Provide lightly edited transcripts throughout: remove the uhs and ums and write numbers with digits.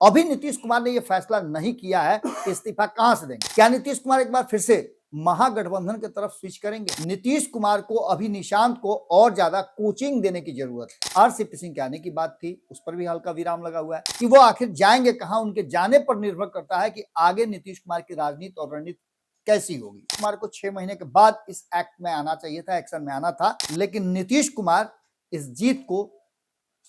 अभी नीतीश कुमार ने यह फैसला नहीं किया है कि इस्तीफा कहां से देंगे। क्या नीतीश कुमार एक बार फिर से महागठबंधन की तरफ स्विच करेंगे? नीतीश कुमार को अभी निशांत को और ज्यादा कोचिंग देने की जरूरत है। आरसीपी सिंह के आने की बात थी, उस पर भी हल्का विराम लगा हुआ है कि वो आखिर जाएंगे कहां। उनके जाने पर निर्भर करता है कि आगे नीतीश कुमार की राजनीति और रणनीति कैसी होगी। कुमार को 6 महीने के बाद इस एक्ट में आना चाहिए था, एक्शन में आना था, लेकिन नीतीश कुमार इस जीत को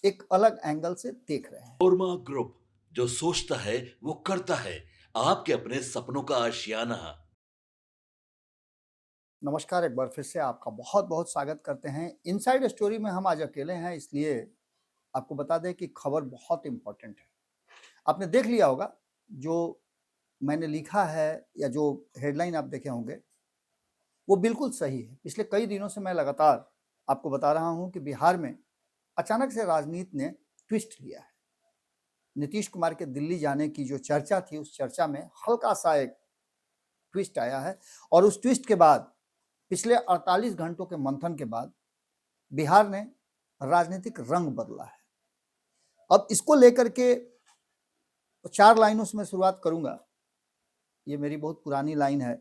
एक अलग एंगल से देख रहे हैं। ओरमा ग्रुप, जो सोचता है वो करता है, आपके अपने सपनों का आशियाना। नमस्कार, एक बार फिर से आपका बहुत बहुत स्वागत करते हैं। इनसाइड स्टोरी में हम आज अकेले हैं, इसलिए आपको बता दें कि खबर बहुत इंपॉर्टेंट है। आपने देख लिया होगा जो मैंने लिखा है या जो हेडलाइन आप देखे होंगे वो बिल्कुल सही है। पिछले कई दिनों से मैं लगातार आपको बता रहा हूं कि बिहार में अचानक से राजनीति ने ट्विस्ट लिया है। नीतीश कुमार के दिल्ली जाने की जो चर्चा थी, उस चर्चा में हल्का सा एक ट्विस्ट आया है और उस ट्विस्ट के बाद पिछले 48 घंटों के मंथन के बाद बिहार ने राजनीतिक रंग बदला है। अब इसको लेकर के 4 लाइनों से मैं शुरुआत करूंगा। ये मेरी बहुत पुरानी लाइन है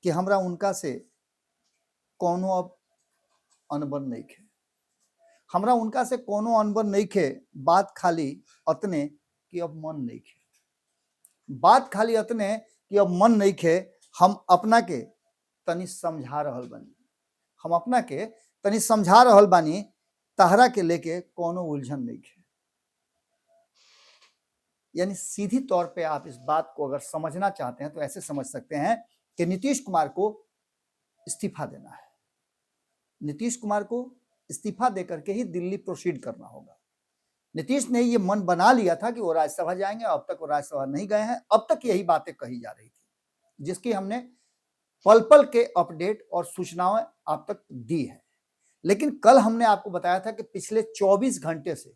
कि हमरा उनका से कोनो अब अनबन नहीं खे, हमरा उनका से कोनो अनबन नहीं खे, बात खाली अतने कि अब मन नहीं खे, बात खाली अतने कि अब मन नहीं खे, हम अपना के तनी समझा रहल बानी, हम अपना के तनी समझा रहल बानी, तहरा के लेके कोनो उलझन नहीं खे। यानी सीधी तौर पे आप इस बात को अगर समझना चाहते हैं तो ऐसे समझ सकते हैं कि नीतीश कुमार को इस्तीफा देना है। नीतीश कुमार को इस्तीफा देकर के ही दिल्ली प्रोसीड करना होगा। नीतीश ने ये मन बना लिया था कि वो राज्यसभा जाएंगे, अब तक वो राज्यसभा नहीं गए हैं। अब तक यही बातें कही जा रही थी, जिसकी हमने पल पल के अपडेट और सूचनाएं आप तक दी है। लेकिन कल हमने आपको बताया था कि पिछले 24 घंटे से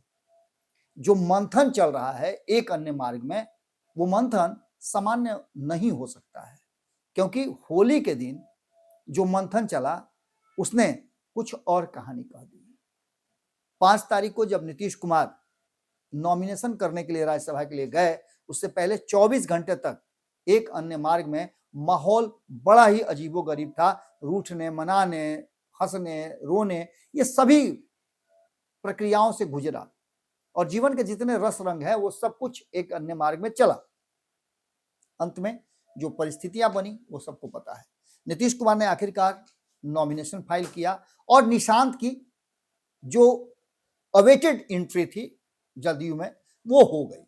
जो मंथन चल रहा है एक अन्य मार्ग में, वो मंथन सामान्य नहीं हो सकता है, क्योंकि होली के दिन जो मंथन चला उसने कुछ और कहानी कह दी। 5 तारीख को जब नीतीश कुमार नॉमिनेशन करने के लिए राज्यसभा के लिए गए, उससे पहले 24 घंटे तक एक अन्य मार्ग में माहौल बड़ा ही अजीबोगरीब था। रूठने, मनाने, हंसने, रोने, ये सभी प्रक्रियाओं से गुजरा और जीवन के जितने रस रंग है वो सब कुछ एक अन्य मार्ग में चला। अंत में जो परिस्थितियां बनी वो सबको पता है। नीतीश कुमार ने आखिरकार नॉमिनेशन फाइल किया और निशांत की जो अवेटेड एंट्री थी जदयू में वो हो गई।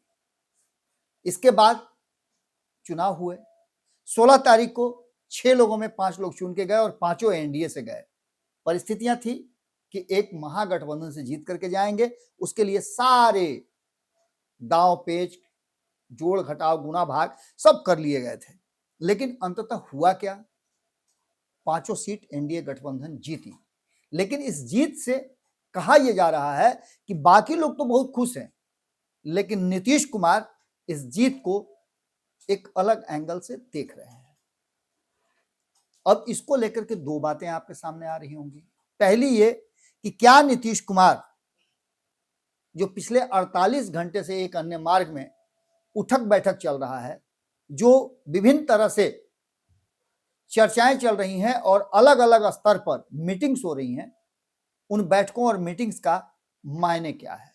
इसके बाद चुनाव हुए। 16 तारीख को 6 लोगों में 5 लोग चुन के गए और पांचों एनडीए से गए। परिस्थितियां थी कि एक महागठबंधन से जीत करके जाएंगे, उसके लिए सारे दांव पेच, जोड़ घटाव, गुना भाग सब कर लिए गए थे। लेकिन अंततः हुआ क्या? पांचों सीट एनडीए गठबंधन जीती। लेकिन इस जीत से कहा यह जा रहा है कि बाकी लोग तो बहुत खुश हैं, लेकिन नीतीश कुमार इस जीत को एक अलग एंगल से देख रहे हैं। अब इसको लेकर के 2 बातें आपके सामने आ रही होंगी। पहली ये कि क्या नीतीश कुमार, जो पिछले 48 घंटे से एक अन्य मार्ग में उठक बैठक चल रहा है, जो विभिन्न तरह से चर्चाएं चल रही हैं और अलग अलग स्तर पर मीटिंग्स हो रही हैं, उन बैठकों और मीटिंग्स का मायने क्या है?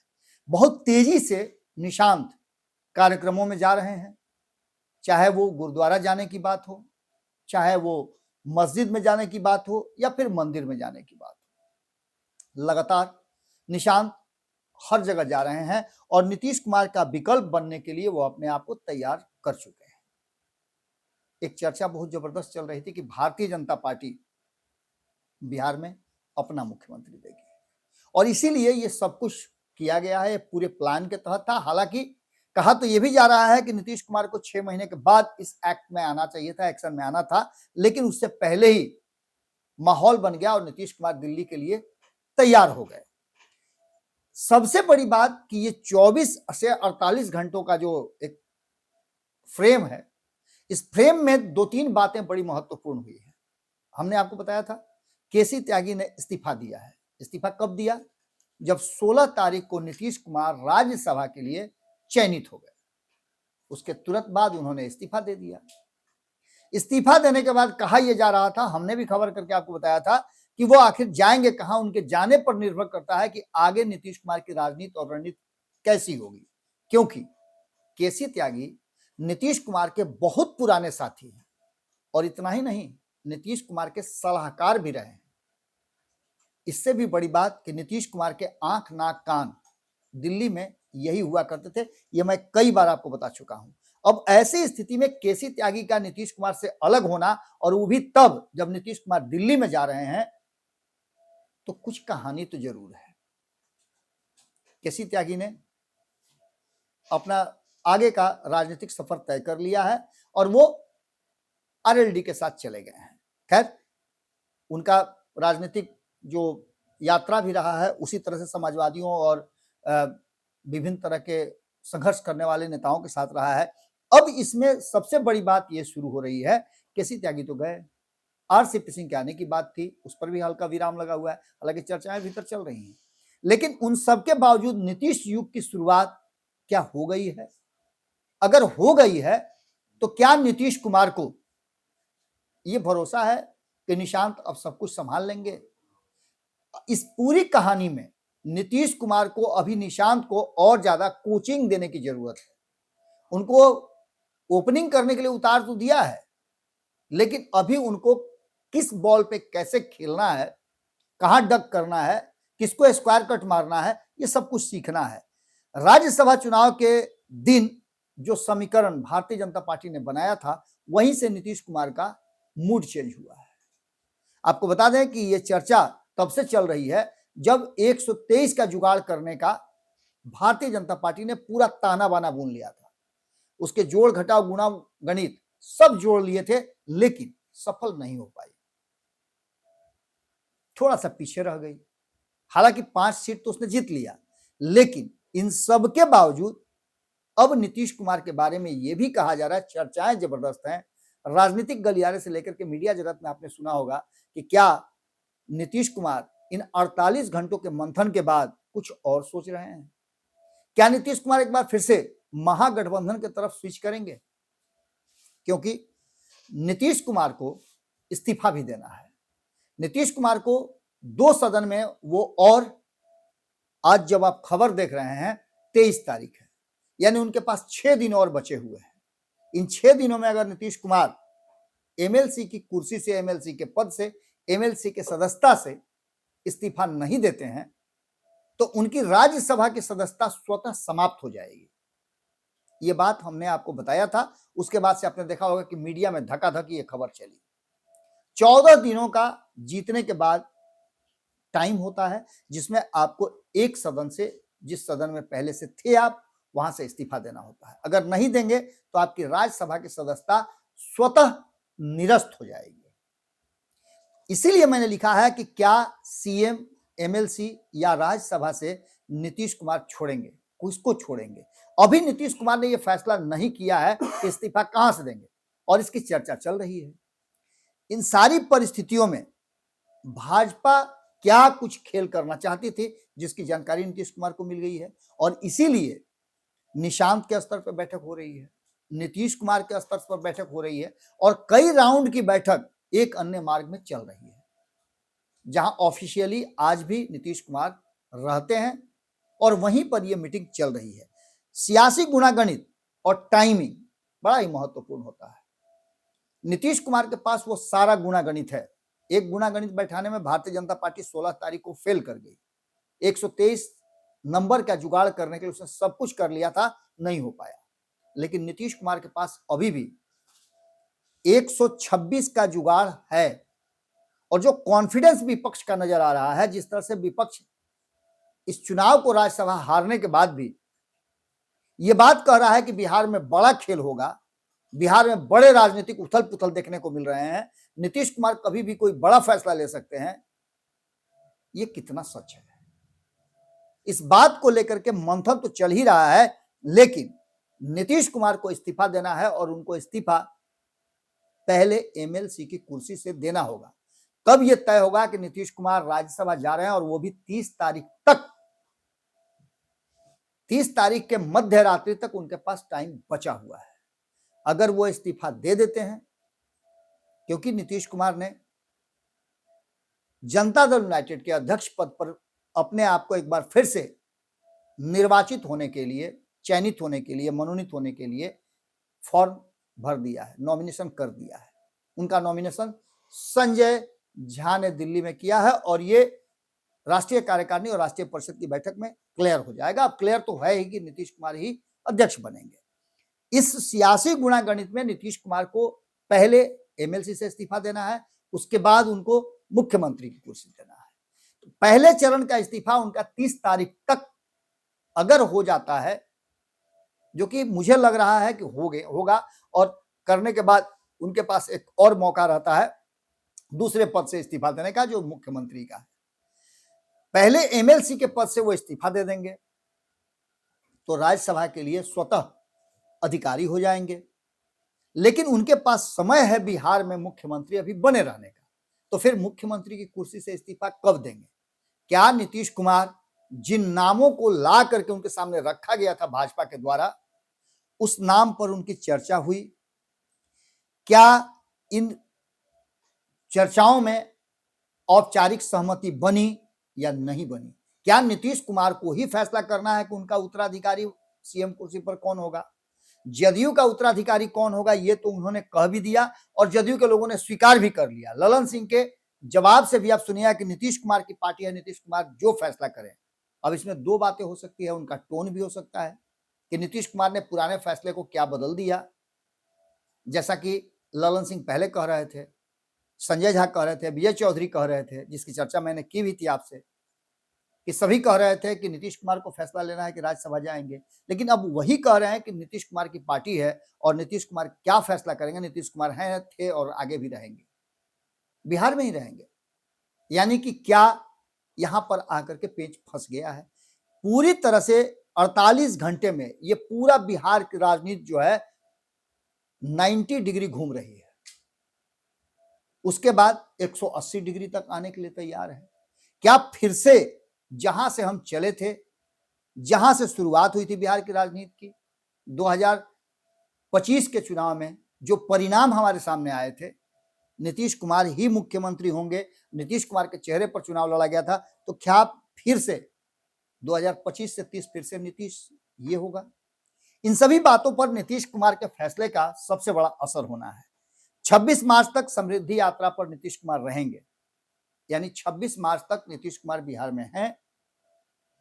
बहुत तेजी से निशांत कार्यक्रमों में जा रहे हैं, चाहे वो गुरुद्वारा जाने की बात हो, चाहे वो मस्जिद में जाने की बात हो या फिर मंदिर में जाने की बात हो। लगातार निशांत हर जगह जा रहे हैं और नीतीश कुमार का विकल्प बनने के लिए वो अपने आप को तैयार कर चुके हैं। एक चर्चा बहुत जबरदस्त चल रही थी कि भारतीय जनता पार्टी बिहार में अपना मुख्यमंत्री देगी और इसीलिए ये सब कुछ किया गया है, पूरे प्लान के तहत था। हालांकि कहा तो ये भी जा रहा है कि नीतीश कुमार को 6 महीने के बाद इस एक्ट में आना चाहिए था, एक्शन में आना था, लेकिन उससे पहले ही माहौल बन गया और नीतीश कुमार दिल्ली के लिए तैयार हो गए। सबसे बड़ी बात कि ये 24 से 48 घंटों का जो एक फ्रेम है, इस फ्रेम में 2-3 बातें बड़ी महत्वपूर्ण हुई है। हमने आपको बताया था केसी त्यागी ने इस्तीफा दिया है। इस्तीफा कब दिया? जब 16 तारीख को नीतीश कुमार राज्यसभा के लिए चयनित हो गए। उसके तुरंत बाद उन्होंने इस्तीफा दे दिया। इस्तीफा देने के बाद कहा यह जा रहा था, हमने भी खबर करके आपको बताया था कि वो आखिर जाएंगे कहां। उनके जाने पर निर्भर करता है कि आगे नीतीश कुमार की राजनीति और रणनीति कैसी होगी, क्योंकि केसी त्यागी नीतीश कुमार के बहुत पुराने साथी हैं और इतना ही नहीं, नीतीश कुमार के सलाहकार भी रहे हैं। इससे भी बड़ी बात कि नीतीश कुमार के आंख नाक कान दिल्ली में यही हुआ करते थे, ये मैं कई बार आपको बता चुका हूं। अब ऐसी स्थिति में केसी त्यागी का नीतीश कुमार से अलग होना, और वो भी तब जब नीतीश कुमार दिल्ली में जा रहे हैं, तो कुछ कहानी तो जरूर है। केसी त्यागी ने अपना आगे का राजनीतिक सफर तय कर लिया है और वो आरएलडी के साथ चले गए हैं। खैर, उनका राजनीतिक जो यात्रा भी रहा है उसी तरह से समाजवादियों और विभिन्न तरह के संघर्ष करने वाले नेताओं के साथ रहा है। अब इसमें सबसे बड़ी बात यह शुरू हो रही है, केसी त्यागी तो गए, आरसीपी सिंह के आने की बात थी, उस पर भी हल्का विराम लगा हुआ है, हालांकि चर्चाएं भीतर चल रही हैं। लेकिन उन सबके बावजूद नीतीश युग की शुरुआत क्या हो गई है? अगर हो गई है तो क्या नीतीश कुमार को यह भरोसा है कि निशांत अब सब कुछ संभाल लेंगे? इस पूरी कहानी में नीतीश कुमार को अभी निशांत को और ज्यादा कोचिंग देने की जरूरत है। उनको ओपनिंग करने के लिए उतार तो दिया है, लेकिन अभी उनको किस बॉल पे कैसे खेलना है, कहां डक करना है, किसको स्क्वायर कट मारना है, ये सब कुछ सीखना है। राज्यसभा चुनाव के दिन जो समीकरण भारतीय जनता पार्टी ने बनाया था, वहीं से नीतीश कुमार का मूड चेंज हुआ है। आपको बता दें कि यह चर्चा तब से चल रही है जब 123 का जुगाड़ करने का भारतीय जनता पार्टी ने पूरा ताना बाना बुन लिया था। उसके जोड़ घटाव गुणा गणित सब जोड़ लिए थे, लेकिन सफल नहीं हो पाई, थोड़ा सा पीछे रह गई। हालांकि 5 सीट तो उसने जीत लिया, लेकिन इन सब के बावजूद अब नीतीश कुमार के बारे में यह भी कहा जा रहा है, चर्चाएं जबरदस्त हैं। राजनीतिक गलियारे से लेकर के मीडिया जगत में आपने सुना होगा कि क्या नीतीश कुमार इन 48 घंटों के मंथन के बाद कुछ और सोच रहे हैं? क्या नीतीश कुमार एक बार फिर से महागठबंधन की तरफ स्विच करेंगे? क्योंकि नीतीश कुमार को इस्तीफा भी देना है। नीतीश कुमार को 2 सदन में वो, और आज जब आप खबर देख रहे हैं 23 तारीख है, यानी उनके पास 6 दिन और बचे हुए हैं। इन 6 दिनों में अगर नीतीश कुमार एमएलसी की कुर्सी से, एमएलसी के पद से, एमएलसी के सदस्यता से इस्तीफा नहीं देते हैं, तो उनकी राज्यसभा की सदस्यता स्वतः समाप्त हो जाएगी। ये बात हमने आपको बताया था। उसके बाद से आपने देखा होगा कि मीडिया में धक्का-धक्की ये खबर चली। 14 दिनों का जीतने के बाद टाइम होता है, जिसमें आपको एक सदन से, जिस सदन में पहले से थे आप, वहां से इस्तीफा देना होता है। अगर नहीं देंगे तो आपकी राज्यसभा की सदस्यता स्वतः निरस्त हो जाएगी। इसीलिए मैंने लिखा है कि क्या सीएम, एमएलसी या राज्यसभा से नीतीश कुमार छोड़ेंगे, किसको छोड़ेंगे? अभी नीतीश कुमार ने यह फैसला नहीं किया है कि इस्तीफा कहां से देंगे, और इसकी चर्चा चल रही है। इन सारी परिस्थितियों में भाजपा क्या कुछ खेल करना चाहती थी, जिसकी जानकारी नीतीश कुमार को मिल गई है, और इसीलिए निशांत के स्तर पर बैठक हो रही है, नीतीश कुमार के स्तर पर बैठक हो रही है, और कई राउंड की बैठक एक अन्य मार्ग में चल रही है, जहां ऑफिशियली आज भी नीतीश कुमार रहते हैं और वहीं पर यह मीटिंग चल रही है। सियासी गुणागणित और टाइमिंग बड़ा ही महत्वपूर्ण होता है। नीतीश कुमार के पास वो सारा गुणागणित है। एक गुणागणित बैठाने में भारतीय जनता पार्टी 16 तारीख को फेल कर गई। 123 नंबर का जुगाड़ करने के लिए उसने सब कुछ कर लिया था, नहीं हो पाया। लेकिन नीतीश कुमार के पास अभी भी 126 का जुगाड़ है, और जो कॉन्फिडेंस विपक्ष का नजर आ रहा है, जिस तरह से विपक्ष इस चुनाव को राज्यसभा हारने के बाद भी यह बात कह रहा है कि बिहार में बड़ा खेल होगा, बिहार में बड़े राजनीतिक उथल पुथल देखने को मिल रहे हैं, नीतीश कुमार कभी भी कोई बड़ा फैसला ले सकते हैं, यह कितना सच है? इस बात को लेकर के मंथन तो चल ही रहा है, लेकिन नीतीश कुमार को इस्तीफा देना है, और उनको इस्तीफा पहले एमएलसी की कुर्सी से देना होगा। कब यह तय होगा कि नीतीश कुमार राज्यसभा जा रहे हैं, और वो भी 30 तारीख तक 30 तारीख के मध्य रात्रि तक उनके पास टाइम बचा हुआ है। अगर वो इस्तीफा दे देते हैं, क्योंकि नीतीश कुमार ने जनता दल यूनाइटेड के अध्यक्ष पद पर अपने आप को एक बार फिर से निर्वाचित होने के लिए, चयनित होने के लिए, मनोनीत होने के लिए फॉर्म भर दिया है, नॉमिनेशन कर दिया है। उनका नॉमिनेशन संजय झा ने दिल्ली में किया है और ये राष्ट्रीय कार्यकारिणी और राष्ट्रीय परिषद की बैठक में क्लियर हो जाएगा। अब क्लियर तो है ही कि नीतीश कुमार ही अध्यक्ष बनेंगे। इस सियासी गुणागणित में नीतीश कुमार को पहले एमएलसी से इस्तीफा देना है, उसके बाद उनको मुख्यमंत्री की कुर्सी देना है। तो पहले चरण का इस्तीफा उनका 30 तारीख तक अगर हो जाता है, जो कि मुझे लग रहा है कि होगा, और करने के बाद उनके पास एक और मौका रहता है दूसरे पद से इस्तीफा देने का, जो मुख्यमंत्री का है। पहले एमएलसी के पद से वो इस्तीफा दे देंगे तो राज्यसभा के लिए स्वतः अधिकारी हो जाएंगे, लेकिन उनके पास समय है बिहार में मुख्यमंत्री अभी बने रहने का। तो फिर मुख्यमंत्री की कुर्सी से इस्तीफा कब देंगे? क्या नीतीश कुमार जिन नामों को ला करके उनके सामने रखा गया था भाजपा के द्वारा, उस नाम पर उनकी चर्चा हुई? क्या इन चर्चाओं में औपचारिक सहमति बनी या नहीं बनी? क्या नीतीश कुमार को ही फैसला करना है कि उनका उत्तराधिकारी सीएम कुर्सी पर कौन होगा? जदयू का उत्तराधिकारी कौन होगा ये तो उन्होंने कह भी दिया और जदयू के लोगों ने स्वीकार भी कर लिया। ललन सिंह के जवाब से भी आप सुनिए कि नीतीश कुमार की पार्टी है, नीतीश कुमार जो फैसला करें। अब इसमें दो बातें हो सकती है, उनका टोन भी हो सकता है कि नीतीश कुमार ने पुराने फैसले को क्या बदल दिया, जैसा कि ललन सिंह पहले कह रहे थे, संजय झा कह रहे थे, विजय चौधरी कह रहे थे, जिसकी चर्चा मैंने की भी थी आपसे, कि सभी कह रहे थे कि नीतीश कुमार को फैसला लेना है कि राज्यसभा जाएंगे। लेकिन अब वही कह रहे हैं कि नीतीश कुमार की पार्टी है और नीतीश कुमार क्या फैसला करेंगे, नीतीश कुमार हैं, थे और आगे भी रहेंगे, बिहार में ही रहेंगे। यानी कि क्या यहां पर आकर के पेच फंस गया है? पूरी तरह से 48 घंटे में ये पूरा बिहार की राजनीति जो है 90 डिग्री घूम रही है, उसके बाद 180 डिग्री तक आने के लिए तैयार है। क्या फिर से जहां से हम चले थे, जहां से शुरुआत हुई थी बिहार की राजनीति की, 2025 के चुनाव में जो परिणाम हमारे सामने आए थे, नीतीश कुमार ही मुख्यमंत्री होंगे, नीतीश कुमार के चेहरे पर चुनाव लड़ा गया था, तो क्या फिर से 2025 से 30 फिर से नीतीश ये होगा? इन सभी बातों पर नीतीश कुमार के फैसले का सबसे बड़ा असर होना है। 26 मार्च तक समृद्धि यात्रा पर नीतीश कुमार रहेंगे, यानी 26 मार्च तक नीतीश कुमार बिहार में हैं।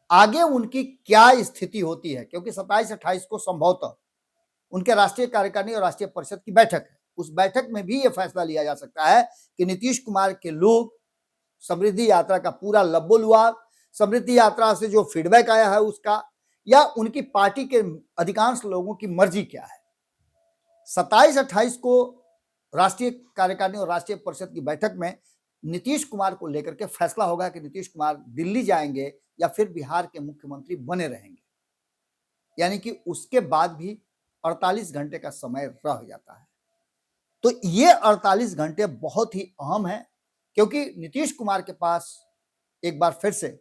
आगे उनकी क्या स्थिति होती है, क्योंकि 27-28 को संभवतः उनके राष्ट्रीय कार्यकारिणी और राष्ट्रीय परिषद की बैठक है, उस बैठक में भी यह फैसला लिया जा सकता है कि नीतीश कुमार के लोग समृद्धि यात्रा का पूरा लब्बो-लुआब, समृद्धि यात्रा से जो फीडबैक आया है उसका, या उनकी पार्टी के अधिकांश लोगों की मर्जी क्या है। 27-28 को राष्ट्रीय कार्यकारिणी और राष्ट्रीय परिषद की बैठक में नीतीश कुमार को लेकर के फैसला होगा कि नीतीश कुमार दिल्ली जाएंगे या फिर बिहार के मुख्यमंत्री बने रहेंगे। यानी कि उसके बाद भी 48 घंटे का समय रह जाता है। तो ये 48 घंटे बहुत ही अहम है, क्योंकि नीतीश कुमार के पास एक बार फिर से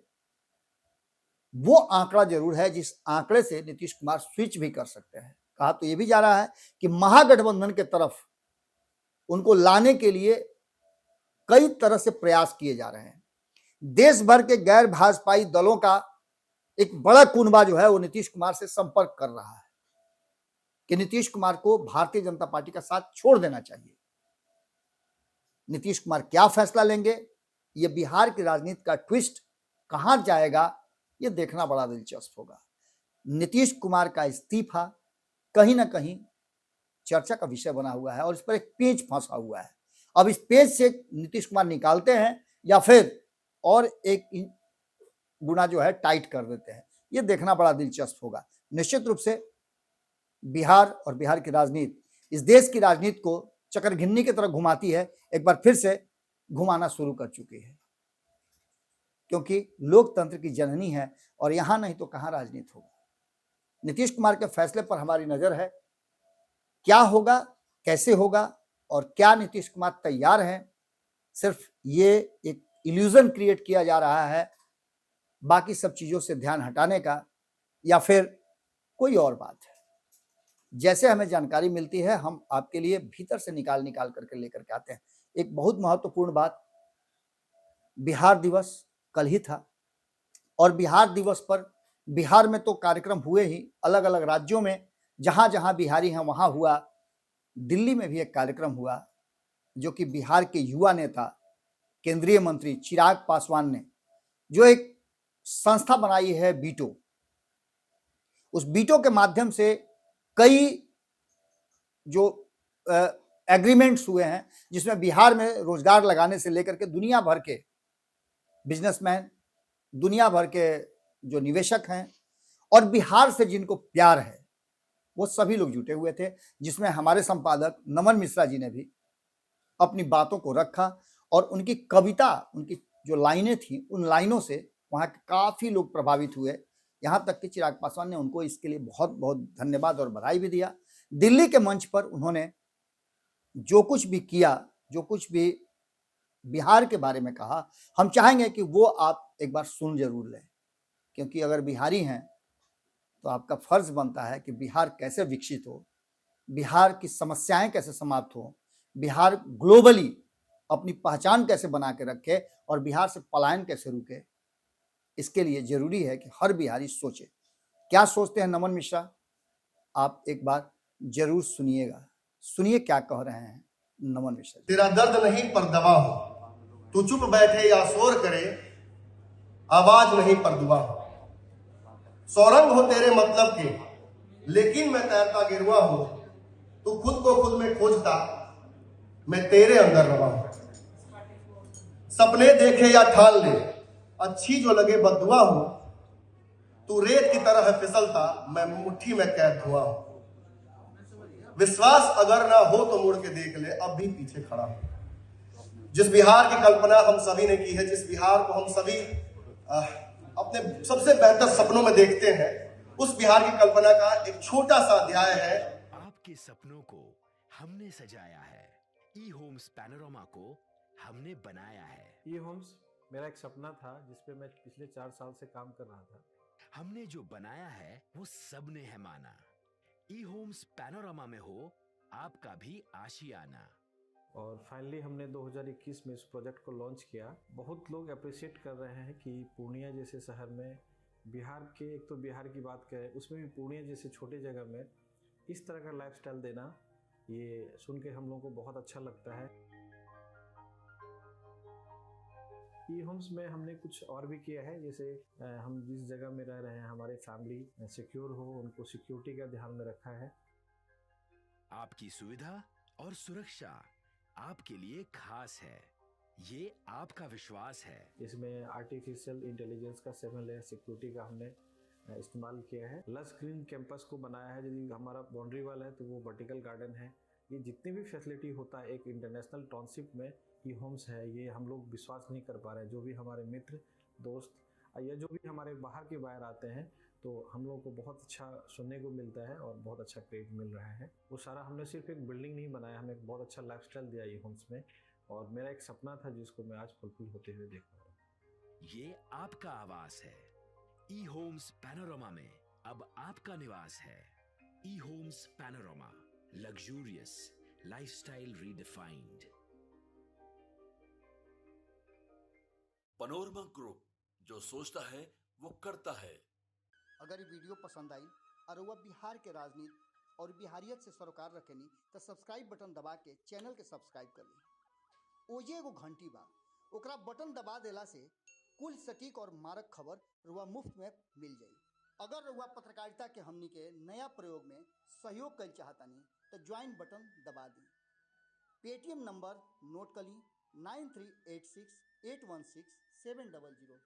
वो आंकड़ा जरूर है जिस आंकड़े से नीतीश कुमार स्विच भी कर सकते हैं। कहा तो ये भी जा रहा है कि महागठबंधन के तरफ उनको लाने के लिए कई तरह से प्रयास किए जा रहे हैं। देश भर के गैर भाजपाई दलों का एक बड़ा कुनबा जो है वो नीतीश कुमार से संपर्क कर रहा है कि नीतीश कुमार को भारतीय जनता पार्टी का साथ छोड़ देना चाहिए। नीतीश कुमार क्या फैसला लेंगे, ये बिहार की राजनीति का ट्विस्ट कहां जाएगा, ये देखना बड़ा दिलचस्प होगा। नीतीश कुमार का इस्तीफा कहीं ना कहीं चर्चा का विषय बना हुआ है और इस पर एक पेच फंसा हुआ है। अब इस पेज से नीतीश कुमार निकालते हैं या फिर और एक गुना जो है टाइट कर देते हैं, ये देखना बड़ा दिलचस्प होगा। निश्चित रूप से बिहार और बिहार की राजनीति इस देश की राजनीति को चक्कर की तरह घुमाती है, एक बार फिर से घुमाना शुरू कर चुकी है, क्योंकि लोकतंत्र की जननी है और यहां नहीं तो कहां राजनीति होगा। नीतीश कुमार के फैसले पर हमारी नजर है, क्या होगा, कैसे होगा और क्या नीतीश कुमार तैयार हैं। सिर्फ ये एक इल्यूजन क्रिएट किया जा रहा है बाकी सब चीजों से ध्यान हटाने का, या फिर कोई और बात है। जैसे हमें जानकारी मिलती है हम आपके लिए भीतर से निकाल करके लेकर के आते हैं। एक बहुत महत्वपूर्ण बात, बिहार दिवस कल ही था और बिहार दिवस पर बिहार में तो कार्यक्रम हुए ही, अलग अलग राज्यों में जहां जहां बिहारी हैं वहां हुआ। दिल्ली में भी एक कार्यक्रम हुआ जो कि बिहार के युवा नेता केंद्रीय मंत्री चिराग पासवान ने जो एक संस्था बनाई है बीटो, उस बीटो के माध्यम से कई जो एग्रीमेंट्स हुए हैं जिसमें बिहार में रोजगार लगाने से लेकर के दुनिया भर के बिजनेसमैन, दुनिया भर के जो निवेशक हैं और बिहार से जिनको प्यार है वो सभी लोग जुटे हुए थे, जिसमें हमारे संपादक नमन मिश्रा जी ने भी अपनी बातों को रखा और उनकी कविता, उनकी जो लाइनें थी उन लाइनों से वहां के काफी लोग प्रभावित हुए। यहां तक कि चिराग पासवान ने उनको इसके लिए बहुत बहुत धन्यवाद और बधाई भी दिया। दिल्ली के मंच पर उन्होंने जो कुछ भी किया, जो कुछ भी बिहार के बारे में कहा, हम चाहेंगे कि वो आप एक बार सुन जरूर लें, क्योंकि अगर बिहारी हैं तो आपका फर्ज बनता है कि बिहार कैसे विकसित हो, बिहार की समस्याएं कैसे समाप्त हो, बिहार ग्लोबली अपनी पहचान कैसे बना के रखे और बिहार से पलायन कैसे रुके। इसके लिए जरूरी है कि हर बिहारी सोचे। क्या सोचते हैं नमन मिश्रा, आप एक बार जरूर सुनिएगा। सुनिए क्या कह रहे हैं नमन मिश्रा। तेरा दर्द नहीं पर दवा हो, तू चुप बैठे या शोर करे, आवाज नहीं पर दुआ हो। सौरंग हो तेरे मतलब के, लेकिन मैं तैरता गिरुआ हूं। तू खुद को खुद में खोजता, मैं तेरे अंदर रवा हूं। सपने देखे या ठान ले, अच्छी जो लगे बददुआ हूं। तू रेत की तरह है फिसलता, मैं मुट्ठी में कैद हुआ हूं। विश्वास अगर ना हो तो मुड़ के देख ले, अब भी पीछे खड़ा हूं। जिस बिहार की कल्पना हम सभी ने की है, जिस बिहार को हम सभी अपने सबसे बेहतर सपनों में देखते हैं, उस बिहार की कल्पना का एक छोटा सा अध्याय है। आपके सपनों को हमने सजाया है, ई होम्स पैनोरमा को हमने बनाया है। ई होम्स मेरा एक सपना था जिसपे मैं पिछले 4 साल से काम कर रहा था। हमने जो बनाया है वो सबने है माना। ई होम्स पैनोरमा में हो आपका भी आशियाना। और फाइनली हमने 2021 में इस प्रोजेक्ट को लॉन्च किया। बहुत लोग अप्रिशिएट कर रहे हैं कि पूर्णिया जैसे शहर में, बिहार के, एक तो बिहार की बात करें उसमें भी पूर्णिया जैसे छोटे जगह में इस तरह का लाइफस्टाइल देना, ये सुन के हम लोगों को बहुत अच्छा लगता है। ई होम्स में हमने कुछ और भी किया है, जैसे हम जिस जगह में रह रहे हैं हमारे फैमिली सिक्योर हो, उनको सिक्योरिटी का ध्यान में रखा है। आपकी सुविधा और सुरक्षा आपके लिए खास है, ये आपका विश्वास है। इसमें आर्टिफिशियल इंटेलिजेंस का 7 लेयर सिक्योरिटी का हमने इस्तेमाल किया है। लस ग्रीन कैंपस को बनाया है, यदि हमारा बाउंड्री वाल है तो वो वर्टिकल गार्डन है। ये जितनी भी फैसिलिटी होता है एक इंटरनेशनल टाउनशिप में ई होम्स है, ये हम लोग विश्वास नहीं कर पा रहे हैं। जो भी हमारे मित्र, दोस्त या जो भी हमारे बाहर के बाहर आते हैं तो हम लोगों को बहुत अच्छा सुनने को मिलता है और बहुत अच्छा क्रेडिट मिल रहा है। वो सारा हमने सिर्फ एक बिल्डिंग नहीं बनाया, हमें एक बहुत अच्छा लाइफस्टाइल दिया ई होम्स में, और मेरा एक सपना था जिसको मैं आज फुलफिल होते हुए देख पा रहा हूँ। ये आपका आवास है। ई होम्स पैनोरमा में अब आपका निवास है। E homes panorama, luxurious lifestyle redefined. Panorama group, जो सोचता है वो करता है। अगर ये वीडियो पसंद आई और वह बिहार के राजनीति और बिहारियत से सरोकार रखेनी तो सब्सक्राइब बटन दबा के चैनल के सब्सक्राइब कर ली। ओजे एगो घंटी बा, ओकरा बटन दबा देला से कुल सटीक और मारक खबर रुआ मुफ्त में मिल जाई। अगर रुआ पत्रकारिता के हमनी के नया प्रयोग में सहयोग कर चाहतानी तो ज्वाइन बटन दबा दी। पेटीएम नंबर नोट कर ली 9386816700।